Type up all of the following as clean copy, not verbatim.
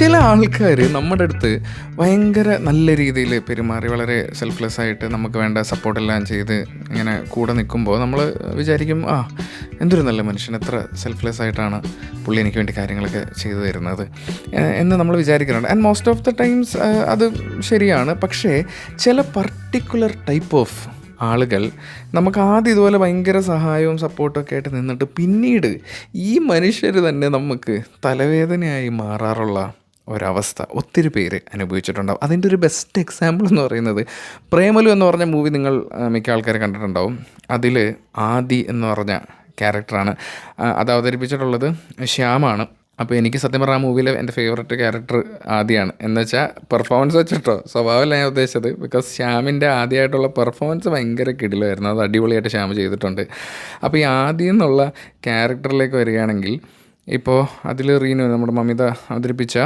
ചില ആൾക്കാർ നമ്മുടെ അടുത്ത് ഭയങ്കര നല്ല രീതിയിൽ പെരുമാറി വളരെ സെൽഫ്ലെസ് ആയിട്ട് നമുക്ക് വേണ്ട സപ്പോർട്ടെല്ലാം ചെയ്ത് ഇങ്ങനെ കൂടെ നിൽക്കുമ്പോൾ നമ്മൾ വിചാരിക്കും, എന്തൊരു നല്ല മനുഷ്യൻ, എത്ര സെൽഫ്ലെസ് ആയിട്ടാണ് പുള്ളി എനിക്ക് വേണ്ടി കാര്യങ്ങളൊക്കെ ചെയ്തു തരുന്നത് എന്ന് നമ്മൾ വിചാരിക്കുന്നുണ്ട്. And most of the times അത് ശരിയാണ്. പക്ഷേ ചില പർട്ടിക്കുലർ ടൈപ്പ് ഓഫ് ആളുകൾ നമുക്ക് ആദ്യം ഇതുപോലെ ഭയങ്കര സഹായവും സപ്പോർട്ടൊക്കെ ആയിട്ട് നിന്നിട്ട് പിന്നീട് ഈ മനുഷ്യർ തന്നെ നമുക്ക് തലവേദനയായി മാറാറുള്ള ഒരവസ്ഥ ഒത്തിരി പേര് അനുഭവിച്ചിട്ടുണ്ടാവും. അതിൻ്റെ ഒരു ബെസ്റ്റ് എക്സാമ്പിൾ എന്ന് പറയുന്നത് പ്രേമലു എന്ന് പറഞ്ഞ മൂവി നിങ്ങൾ മിക്ക ആൾക്കാർ കണ്ടിട്ടുണ്ടാവും. അതിൽ ആദി എന്ന് പറഞ്ഞ ക്യാരക്ടറാണ്. അത് അവതരിപ്പിച്ചിട്ടുള്ളത് ശ്യാമാണ്. അപ്പോൾ എനിക്ക് സത്യം പറഞ്ഞാൽ ആ മൂവിയിലെ എൻ്റെ ഫേവററ്റ് ക്യാരക്ടർ ആദിയാണ്. എന്ന് വെച്ചാൽ പെർഫോമൻസ് വെച്ചിട്ടോ, സ്വഭാവമല്ല ഞാൻ ഉദ്ദേശിച്ചത്. ബിക്കോസ് ശ്യാമിൻ്റെ ആദ്യമായിട്ടുള്ള പെർഫോമൻസ് ഭയങ്കര കിടിലമായിരുന്നു. അത് അടിപൊളിയായിട്ട് ശ്യാം ചെയ്തിട്ടുണ്ട്. അപ്പോൾ ഈ ആദ്യം എന്നുള്ള ക്യാരക്ടറിലേക്ക് വരികയാണെങ്കിൽ, ഇപ്പോൾ അതിൽ റീനു, നമ്മുടെ മമിത അവതരിപ്പിച്ച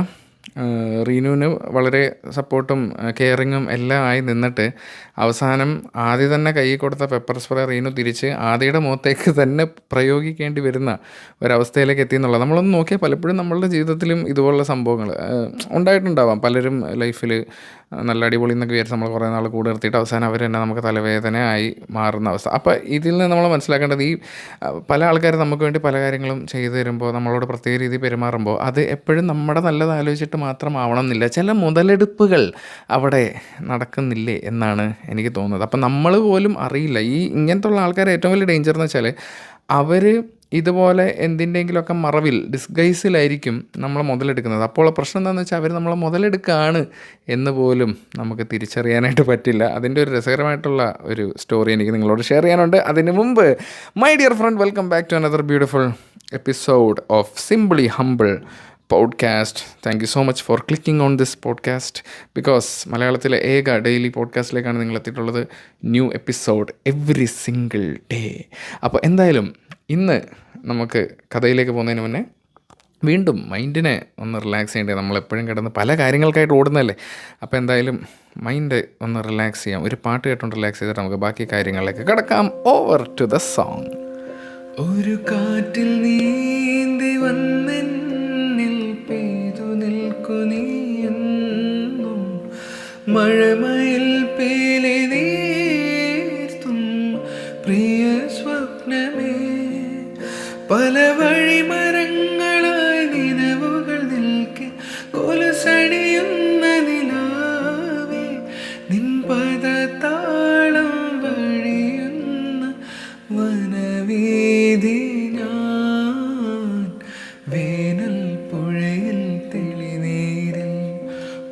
റീനുവിന് വളരെ സപ്പോർട്ടും കെയറിങ്ങും എല്ലാം ആയി നിന്നിട്ട് അവസാനം ആദ്യം തന്നെ കയ്യിൽ കൊടുത്ത പെപ്പർ സ്പ്രേ റീനു തിരിച്ച് ആദിയുടെ മുഖത്തേക്ക് തന്നെ പ്രയോഗിക്കേണ്ടി വരുന്ന ഒരവസ്ഥയിലേക്ക് എത്തി എന്നുള്ളത് നമ്മളൊന്ന് നോക്കിയാൽ പലപ്പോഴും നമ്മളുടെ ജീവിതത്തിലും ഇതുപോലുള്ള സംഭവങ്ങൾ ഉണ്ടായിട്ടുണ്ടാവാം. പലരും ലൈഫിൽ നല്ല അടിപൊളി എന്നൊക്കെ വിചാരിച്ച് നമ്മൾ കുറേ നാൾ കൂടെ നിർത്തിയിട്ട് അവസാനം അവർ തന്നെ നമുക്ക് തലവേദന ആയി മാറുന്ന അവസ്ഥ. അപ്പോൾ ഇതിൽ നിന്ന് നമ്മൾ മനസ്സിലാക്കേണ്ടത്, ഈ പല ആൾക്കാർ നമുക്ക് വേണ്ടി പല കാര്യങ്ങളും ചെയ്തു തരുമ്പോൾ, നമ്മളോട് പ്രത്യേക രീതിയിൽ പെരുമാറുമ്പോൾ അത് എപ്പോഴും നമ്മുടെ നല്ലത് ആലോചിച്ചിട്ട് മാത്രമാവണം എന്നില്ല. ചില മുതലെടുപ്പുകൾ അവിടെ നടക്കുന്നില്ലേ എന്നാണ് എനിക്ക് തോന്നുന്നത്. അപ്പം നമ്മൾ പോലും അറിയില്ല. ഇങ്ങനത്തെ ഉള്ള ആൾക്കാർ ഏറ്റവും വലിയ ഡേഞ്ചർ എന്ന് വെച്ചാൽ അവർ ഇതുപോലെ എന്തിൻ്റെങ്കിലുമൊക്കെ മറവിൽ ഡിസ്ഗൈസിലായിരിക്കും നമ്മൾ മുതലെടുക്കുന്നത്. അപ്പോൾ പ്രശ്നം എന്താണെന്ന് വെച്ചാൽ അവർ നമ്മളെ മുതലെടുക്കുകയാണ് എന്ന് പോലും നമുക്ക് തിരിച്ചറിയാനായിട്ട് പറ്റില്ല. അതിൻ്റെ ഒരു രസകരമായിട്ടുള്ള ഒരു സ്റ്റോറി എനിക്ക് നിങ്ങളോട് ഷെയർ ചെയ്യാനുണ്ട്. അതിന് മുമ്പ് my dear friend, welcome back to another beautiful episode of simply humble podcast. Thank you so much for clicking on this podcast, because മലയാളത്തിലെ ഏക ഡെയിലി പോഡ്കാസ്റ്റിലേക്കാണ് നിങ്ങൾ എത്തിയിട്ടുള്ളത്. New episode every single day. അപ്പോൾ എന്തായാലും ഇന്ന് നമുക്ക് കഥയിലേക്ക് പോകുന്നതിന് മുന്നേ വീണ്ടും മൈൻഡിനെ ഒന്ന് റിലാക്സ് ചെയ്യേണ്ടേ. നമ്മളെപ്പോഴും കിടന്ന് പല കാര്യങ്ങൾക്കായിട്ട് ഓടുന്നതല്ലേ. അപ്പോൾ എന്തായാലും മൈൻഡ് ഒന്ന് റിലാക്സ് ചെയ്യാം. ഒരു പാട്ട് കേട്ടുകൊണ്ട് റിലാക്സ് ചെയ്തിട്ട് നമുക്ക് ബാക്കി കാര്യങ്ങളിലേക്ക് കിടക്കാം. Over to the song. ഒരു കാറ്റിൽ നീന്തി വന്നെന്നിൽ പെയ്തു നിൽക്കു നീയെന്നും മഴമയിൽ പേലെ നീർത്തും പ്രിയ സ്വപ്നമേ, പല വഴിമരങ്ങളായി നിലവുകൾ നിൽക്കെ കൊലുസണിയുന്ന നിലാവേ, നിൻ പദതാളം വഴിയുന്ന വനവീതി ഞാൻ, വേനൽ പുഴയിൽ തെളിനീരിൽ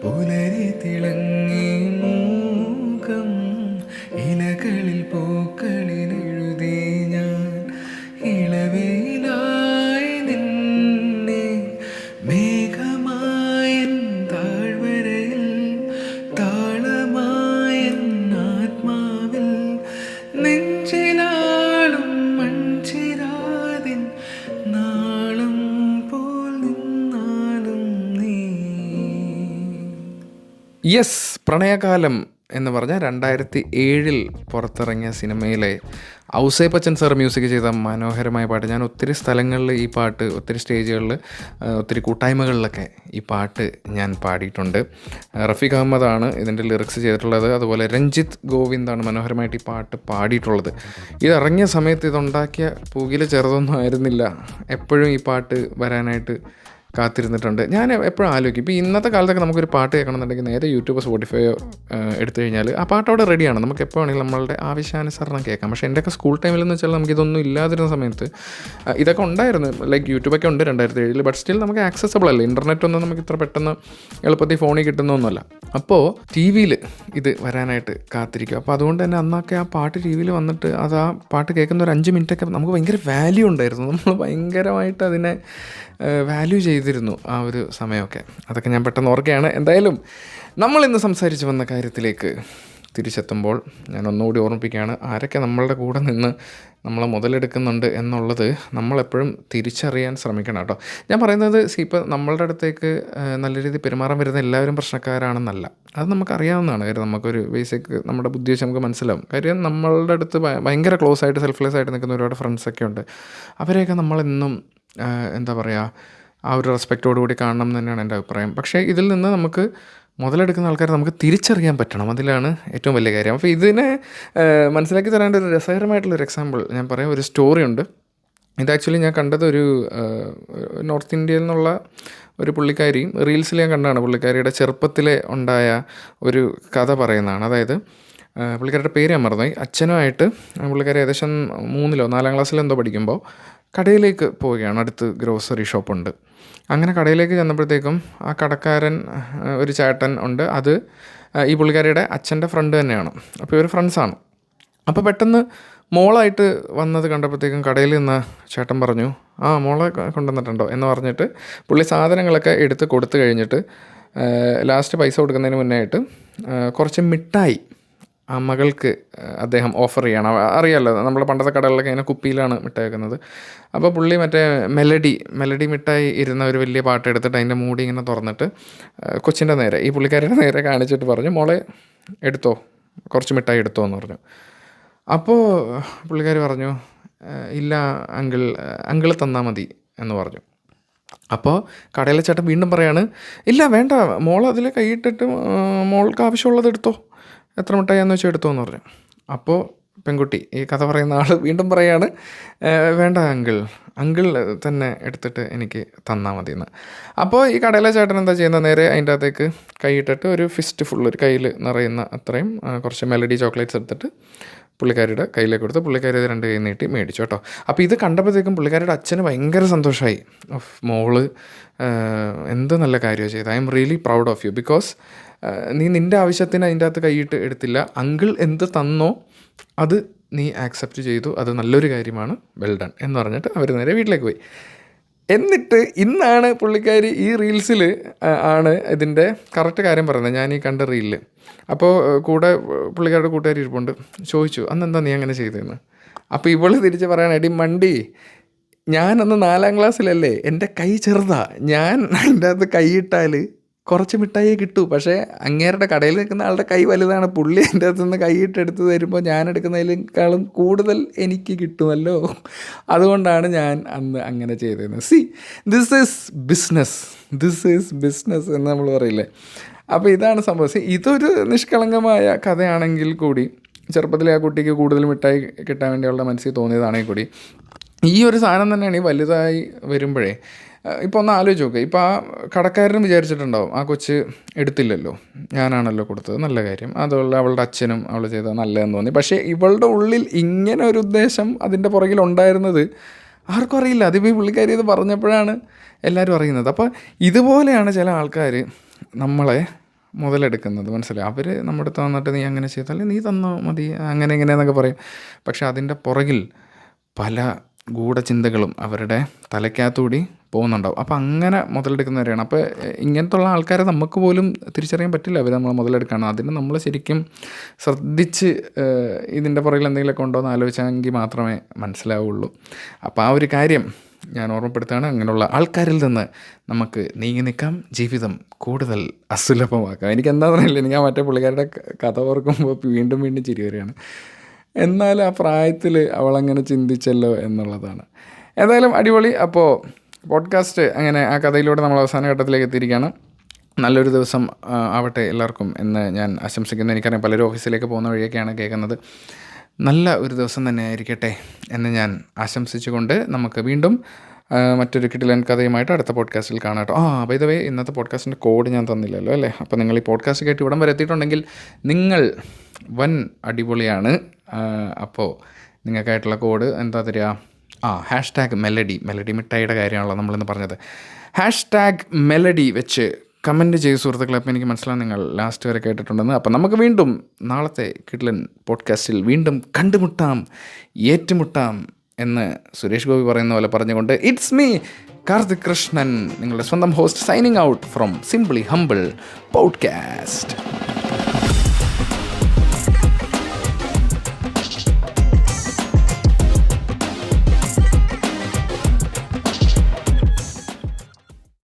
പുലരി തിളങ്ങി മൂകം, ഇലകളിൽ പൂക്കളിൽ എഴുതി ഞാൻ ഇളവയിലായി നിന്നെ, മേഘമായൻ താഴ്വരയിൽ താളമായൻ ആത്മാവിൽ, നെഞ്ചിലാളും മൺചിരാതിൻ നാളം പോൽ നിന്നാലും നീ. യെസ്, പ്രണയകാലം എന്ന് പറഞ്ഞാൽ 2007 പുറത്തിറങ്ങിയ സിനിമയിലെ ഔസേപ്പച്ചൻ സാർ മ്യൂസിക് ചെയ്ത മനോഹരമായ പാട്ട്. ഞാൻ ഒത്തിരി സ്ഥലങ്ങളിൽ ഈ പാട്ട്, ഒത്തിരി സ്റ്റേജുകളിൽ, ഒത്തിരി കൂട്ടായ്മകളിലൊക്കെ ഈ പാട്ട് ഞാൻ പാടിയിട്ടുണ്ട്. റഫീഖ് അഹമ്മദാണ് ഇതിൻ്റെ ലിറിക്സ് ചെയ്തിട്ടുള്ളത്. അതുപോലെ രഞ്ജിത്ത് ഗോവിന്ദാണ് മനോഹരമായിട്ട് ഈ പാട്ട് പാടിയിട്ടുള്ളത്. ഇറങ്ങിയ സമയത്ത് ഇതുണ്ടാക്കിയ പുകില് ചെറുതൊന്നും ആയിരുന്നില്ല. എപ്പോഴും ഈ പാട്ട് വരാനായിട്ട് കാത്തിരുന്നിട്ടുണ്ട്. ഞാൻ എപ്പോഴും ആലോചിക്കും, ഇപ്പോൾ ഇന്നത്തെ കാലത്തൊക്കെ നമുക്കൊരു പാട്ട് കേൾക്കണമെന്നുണ്ടെങ്കിൽ നേരെ യൂട്യൂബ്, സ്പോട്ടിഫൈയോ എടുത്തു കഴിഞ്ഞാൽ ആ പാട്ട് അവിടെ റെഡിയാണ്. നമുക്ക് എപ്പോൾ വേണമെങ്കിലും നമ്മളുടെ ആവശ്യാനുസരണം കേൾക്കാം. പക്ഷേ എൻ്റെയൊക്കെ സ്കൂൾ ടൈമിലെന്ന് വെച്ചാൽ നമുക്കിതൊന്നും ഇല്ലാതിരുന്ന സമയത്ത് ഇതൊക്കെ ഉണ്ടായിരുന്നു. ലൈക്ക് യൂട്യൂബൊക്കെ ഉണ്ട് 2007, ബട്ട് സ്റ്റിൽ നമുക്ക് ആക്സസബിൾ അല്ല. ഇൻ്റർനെറ്റൊന്നും നമുക്ക് ഇത്ര പെട്ടെന്ന് എളുപ്പത്തിൽ ഫോണിൽ കിട്ടുന്നൊന്നുമല്ല. അപ്പോൾ ടി വിയിൽ ഇത് വരാനായിട്ട് കാത്തിരിക്കും. അപ്പോൾ അതുകൊണ്ട് തന്നെ അന്നൊക്കെ ആ പാട്ട് ടി വിയിൽ വന്നിട്ട് അത് ആ പാട്ട് കേൾക്കുന്ന ഒരു 5 മിനിറ്റൊക്കെ നമുക്ക് ഭയങ്കര വാല്യൂ ഉണ്ടായിരുന്നു. നമ്മൾ ഭയങ്കരമായിട്ട് അതിനെ വാല്യൂ ചെയ്തിരുന്നു ആ ഒരു സമയമൊക്കെ. അതൊക്കെ ഞാൻ പെട്ടെന്ന് ഓർക്കുകയാണ്. എന്തായാലും നമ്മളിന്ന് സംസാരിച്ച് വന്ന കാര്യത്തിലേക്ക് തിരിച്ചെത്തുമ്പോൾ ഞാൻ ഒന്നുകൂടി ഓർമ്മിപ്പിക്കുകയാണ്, ആരൊക്കെ നമ്മളുടെ കൂടെ നിന്ന് നമ്മളെ മുതലെടുക്കുന്നുണ്ട് എന്നുള്ളത് നമ്മളെപ്പോഴും തിരിച്ചറിയാൻ ശ്രമിക്കണം കേട്ടോ. ഞാൻ പറയുന്നത് ഇപ്പോൾ നമ്മളുടെ അടുത്തേക്ക് നല്ല രീതിയിൽ പെരുമാറാൻ വരുന്ന എല്ലാവരും പ്രശ്നക്കാരാണെന്നല്ല. അത് നമുക്കറിയാവുന്നതാണ്. കാര്യം നമുക്കൊരു ബേസിക് നമ്മുടെ ബുദ്ധി വെച്ച് നമുക്ക് മനസ്സിലാവും. കാര്യം നമ്മളുടെ അടുത്ത് ഭയങ്കര ക്ലോസ് ആയിട്ട് സെൽഫ്ലെസ് ആയിട്ട് നിൽക്കുന്ന ഒരുപാട് ഫ്രണ്ട്സൊക്കെ ഉണ്ട്. അവരെയൊക്കെ നമ്മളെന്നും എന്താ പറയുക, ആ ഒരു റെസ്പെക്റ്റോടുകൂടി കാണണം എന്ന് തന്നെയാണ് എൻ്റെ അഭിപ്രായം. പക്ഷേ ഇതിൽ നിന്ന് നമുക്ക് മുതലെടുക്കുന്ന ആൾക്കാരെ നമുക്ക് തിരിച്ചറിയാൻ പറ്റണം, അതിലാണ് ഏറ്റവും വലിയ കാര്യം. അപ്പോൾ ഇതിനെ മനസ്സിലാക്കി തരേണ്ട ഒരു രസകരമായിട്ടുള്ളൊരു എക്സാമ്പിൾ ഞാൻ പറയാം. ഒരു സ്റ്റോറി ഉണ്ട്. ഇത് ആക്ച്വലി ഞാൻ കണ്ടത് ഒരു നോർത്ത് ഇന്ത്യയിൽ നിന്നുള്ള ഒരു പുള്ളിക്കാരി റീൽസിൽ ഞാൻ കണ്ടതാണ്. പുള്ളിക്കാരിയുടെ ചെറുപ്പത്തിലെ ഉണ്ടായ ഒരു കഥ പറയുന്നതാണ്. അതായത് പുള്ളിക്കാരുടെ പേര് ഞാൻ മറന്നുപോയി. അച്ഛനുമായിട്ട് പുള്ളിക്കാരി ഏകദേശം 3-ോ 4-ാം ക്ലാസ്സിലോ എന്തോ പഠിക്കുമ്പോൾ കടയിലേക്ക് പോവുകയാണ്. അടുത്ത് ഗ്രോസറി ഷോപ്പുണ്ട്. അങ്ങനെ കടയിലേക്ക് ചെന്നപ്പോഴത്തേക്കും ആ കടക്കാരൻ ഒരു ചേട്ടൻ ഉണ്ട്. അത് ഈ പുള്ളിക്കാരിയുടെ അച്ഛൻ്റെ ഫ്രണ്ട് തന്നെയാണ്. അപ്പോൾ ഇവർ ഫ്രണ്ട്സാണ്. അപ്പോൾ പെട്ടെന്ന് മോളായിട്ട് വന്നത് കണ്ടപ്പോഴത്തേക്കും കടയിൽ നിന്ന് ചേട്ടൻ പറഞ്ഞു, ആ മോളെ കൊണ്ടുവന്നിട്ടുണ്ടോ എന്ന് പറഞ്ഞിട്ട് പുള്ളി സാധനങ്ങളൊക്കെ എടുത്ത് കൊടുത്തു കഴിഞ്ഞിട്ട് ലാസ്റ്റ് പൈസ കൊടുക്കുന്നതിന് മുന്നേ ആയിട്ട് കുറച്ച് മിഠായി ആ മകൾക്ക് അദ്ദേഹം ഓഫർ ചെയ്യണം. അറിയാമല്ലോ, നമ്മൾ പണ്ടത്തെ കടകളിലൊക്കെ ഇങ്ങനെ കുപ്പിയിലാണ് മിഠായി വെക്കുന്നത്. അപ്പോൾ പുള്ളി മറ്റേ മെലഡി മിഠായി ഇരുന്ന ഒരു വലിയ പാട്ട് എടുത്തിട്ട് അതിൻ്റെ മൂടി ഇങ്ങനെ തുറന്നിട്ട് കൊച്ചിൻ്റെ നേരെ, ഈ പുള്ളിക്കാരിയുടെ നേരെ കാണിച്ചിട്ട് പറഞ്ഞു, മോളെ എടുത്തോ, കുറച്ച് മിഠായി എടുത്തോ എന്ന് പറഞ്ഞു. അപ്പോൾ പുള്ളിക്കാരി പറഞ്ഞു, ഇല്ല അങ്കിൾ തന്നാൽ മതി എന്ന് പറഞ്ഞു. അപ്പോൾ കടയിലെ ചേട്ടൻ വീണ്ടും പറയാണ്, ഇല്ല വേണ്ട, മോൾ അതിൽ കൈയിട്ടിട്ട് മോൾക്ക് ആവശ്യമുള്ളത് എടുത്തോ, എത്ര മിഠായിയാന്ന് വെച്ചാൽ എടുത്തോ എന്ന് പറഞ്ഞു. അപ്പോൾ പെൺകുട്ടി, ഈ കഥ പറയുന്ന ആൾ വീണ്ടും പറയാണ്, വേണ്ട അങ്കിൾ തന്നെ എടുത്തിട്ട് എനിക്ക് തന്നാൽ മതി എന്ന്. അപ്പോൾ ഈ കടയിലെ ചേട്ടൻ എന്താ ചെയ്യുന്നത്, നേരെ അതിൻ്റെ അകത്തേക്ക് കൈയിട്ടിട്ട് ഒരു ഫിസ്റ്റ് ഫുൾ, ഒരു കയ്യിൽ നിറയുന്ന അത്രയും കുറച്ച് മെലഡി ചോക്ലേറ്റ്സ് എടുത്തിട്ട് പുള്ളിക്കാരിയുടെ കയ്യിലേക്ക് കൊടുത്ത് പുള്ളിക്കാരി അത് 2 കൈ നീട്ടി മേടിച്ചു കേട്ടോ. അപ്പോൾ ഇത് കണ്ടപ്പോഴത്തേക്കും പുള്ളിക്കാരിയുടെ അച്ഛന് ഭയങ്കര സന്തോഷമായി. മോള് എന്ത് നല്ല കാര്യമാണ് ചെയ്തത്, I'm really proud of you, because നീ നിൻ്റെ ആവശ്യത്തിന് അതിൻ്റെ അകത്ത് കൈയിട്ട് എടുത്തില്ല, അങ്കിൾ എന്ത് തന്നോ അത് നീ ആക്സെപ്റ്റ് ചെയ്തു, അത് നല്ലൊരു കാര്യമാണ്, വെൽ ഡൺ എന്ന് പറഞ്ഞിട്ട് അവർ നേരെ വീട്ടിലേക്ക് പോയി. എന്നിട്ട് ഇന്നാണ് പുള്ളിക്കാരി ഈ റീൽസിൽ ആണ് ഇതിൻ്റെ കറക്റ്റ് കാര്യം പറയുന്നത്, ഞാൻ ഈ കണ്ട റീലിൽ. അപ്പോൾ കൂടെ പുള്ളിക്കാരുടെ കൂട്ടുകാരി ഇരിപ്പുണ്ട്. ചോദിച്ചു, അന്നെന്താ നീ അങ്ങനെ ചെയ്തതെന്ന്. അപ്പോൾ ഇവള് തിരിച്ച് പറയണം, എടി മണ്ടി, ഞാനന്ന് 4-ാം ക്ലാസ്സിലല്ലേ, എൻ്റെ കൈ ചെറുതാ, ഞാൻ അതിൻ്റെ അകത്ത് കൈയിട്ടാൽ കുറച്ച് മിഠായിയേ കിട്ടൂ, പക്ഷേ അങ്ങേരുടെ കടയിൽ നിൽക്കുന്ന ആളുടെ കൈ വലുതാണ്, പുള്ളി എൻ്റെ അകത്ത് നിന്ന് കൈയിട്ടെടുത്ത് തരുമ്പോൾ ഞാൻ എടുക്കുന്നതിനേക്കാളും കൂടുതൽ എനിക്ക് കിട്ടുമല്ലോ, അതുകൊണ്ടാണ് ഞാൻ അന്ന് അങ്ങനെ ചെയ്തതെന്ന്. സി, ദിസ് ഈസ് ബിസിനസ് എന്ന് നമ്മൾ പറയില്ലേ. അപ്പോൾ ഇതാണ് സംഭവം. ഇതൊരു നിഷ്കളങ്കമായ കഥയാണെങ്കിൽ കൂടി, ചെറുപ്പത്തിലെ ആ കുട്ടിക്ക് കൂടുതൽ മിഠായി കിട്ടാൻ വേണ്ടി അവളുടെ മനസ്സിൽ തോന്നിയതാണെങ്കിൽ കൂടി, ഈ ഒരു സാധനം തന്നെയാണ് ഈ വലുതായി വരുമ്പോഴേ. ഇപ്പോൾ ഒന്ന് ആലോചിച്ച് നോക്കുക, ഇപ്പോൾ ആ കടക്കാരനും വിചാരിച്ചിട്ടുണ്ടാവും, ആ കൊച്ച് എടുത്തില്ലല്ലോ, ഞാനാണല്ലോ കൊടുത്തത്, നല്ല കാര്യം, അതുപോലെ അവളുടെ അച്ഛനും അവൾ ചെയ്തത് നല്ലതെന്ന് തോന്നി. പക്ഷേ ഇവളുടെ ഉള്ളിൽ ഇങ്ങനെ ഒരു ഉദ്ദേശം അതിൻ്റെ പുറകിലുണ്ടായിരുന്നത് ആർക്കും അറിയില്ല. അതിപ്പോൾ ഈ പുള്ളിക്കാരി ഇത് പറഞ്ഞപ്പോഴാണ് എല്ലാവരും അറിയുന്നത്. അപ്പോൾ ഇതുപോലെയാണ് ചില ആൾക്കാർ നമ്മളെ മുതലെടുക്കുന്നത്, മനസ്സിലായി. അവർ നമ്മുടെ അടുത്ത് വന്നിട്ട് നീ അങ്ങനെ ചെയ്താൽ നീ തന്നോ മതി, അങ്ങനെ ഇങ്ങനെയെന്നൊക്കെ പറയും. പക്ഷെ അതിൻ്റെ പുറകിൽ പല ഗൂഢചിന്തകളും അവരുടെ തലയ്ക്കകത്തുകൂടി പോകുന്നുണ്ടാവും. അപ്പോൾ അങ്ങനെ മുതലെടുക്കുന്നവരെയാണ്. അപ്പോൾ ഇങ്ങനത്തുള്ള ആൾക്കാരെ നമുക്ക് പോലും തിരിച്ചറിയാൻ പറ്റില്ല അവർ നമ്മളെ മുതലെടുക്കുകയാണ്. അതിന് നമ്മൾ ശരിക്കും ശ്രദ്ധിച്ച് ഇതിൻ്റെ പുറകിൽ എന്തെങ്കിലുമൊക്കെ ഉണ്ടോ എന്ന് ആലോചിച്ചെങ്കിൽ മാത്രമേ മനസ്സിലാവുള്ളൂ. അപ്പോൾ ആ ഒരു കാര്യം ഞാൻ ഓർമ്മപ്പെടുത്തുകയാണ്. അങ്ങനെയുള്ള ആൾക്കാരിൽ നിന്ന് നമുക്ക് നീങ്ങി നിൽക്കാം, ജീവിതം കൂടുതൽ അസുലഭമാക്കാം. എനിക്ക് എന്താണെന്ന് അറിയില്ല, എനിക്ക് ആ മറ്റേ പുള്ളിക്കാരുടെ കഥ ഓർക്കുമ്പോൾ വീണ്ടും ചിരി വരികയാണ്. എന്നാൽ ആ പ്രായത്തിൽ അവളങ്ങനെ ചിന്തിച്ചല്ലോ എന്നുള്ളതാണ്. ഏതായാലും അടിപൊളി. അപ്പോൾ പോഡ്കാസ്റ്റ് അങ്ങനെ ആ കഥയിലൂടെ നമ്മൾ അവസാന ഘട്ടത്തിലേക്ക് എത്തിയിരിക്കുകയാണ്. നല്ലൊരു ദിവസം ആവട്ടെ എല്ലാവർക്കും എന്ന് ഞാൻ ആശംസിക്കുന്നു. എനിക്കറിയാം പലരും ഓഫീസിലേക്ക് പോകുന്ന വഴിയൊക്കെയാണ് കേൾക്കുന്നത്. നല്ല ഒരു ദിവസം തന്നെ ആയിരിക്കട്ടെ എന്ന് ഞാൻ ആശംസിച്ചുകൊണ്ട് നമുക്ക് വീണ്ടും മറ്റൊരു കിടിലൻ കഥയുമായിട്ട് അടുത്ത പോഡ്കാസ്റ്റിൽ കാണാം കേട്ടോ. ബൈ ദ വേ, ഇന്നത്തെ പോഡ്കാസ്റ്റിൻ്റെ കോഡ് ഞാൻ തന്നില്ലല്ലോ അല്ലേ. അപ്പോൾ നിങ്ങൾ ഈ പോഡ്കാസ്റ്റ് കേട്ട് ഇവിടം വരെ എത്തിയിട്ടുണ്ടെങ്കിൽ നിങ്ങൾ വൻ അടിപൊളിയാണ്. അപ്പോൾ നിങ്ങൾക്കായിട്ടുള്ള കോഡ് എന്താ തരിക? #മെലഡി മിഠായിയുടെ കാര്യമാണല്ലോ നമ്മളിന്ന് പറഞ്ഞത്. #മെലഡി വെച്ച് കമൻറ്റ് ചെയ്ത് സുഹൃത്തുക്കളെ. അപ്പോൾ എനിക്ക് മനസ്സിലാവും നിങ്ങൾ ലാസ്റ്റ് വരെ കേട്ടിട്ടുണ്ടെന്ന്. അപ്പോൾ നമുക്ക് വീണ്ടും നാളത്തെ കിടിലൻ പോഡ്കാസ്റ്റിൽ വീണ്ടും കണ്ടുമുട്ടാം, ഏറ്റുമുട്ടാം എന്ന് സുരേഷ് ഗോപി പറയുന്ന പോലെ പറഞ്ഞുകൊണ്ട് ഇറ്റ്സ് മീ കാർത്തിക് കൃഷ്ണൻ, നിങ്ങളുടെ സ്വന്തം host, signing out from simply humble podcast.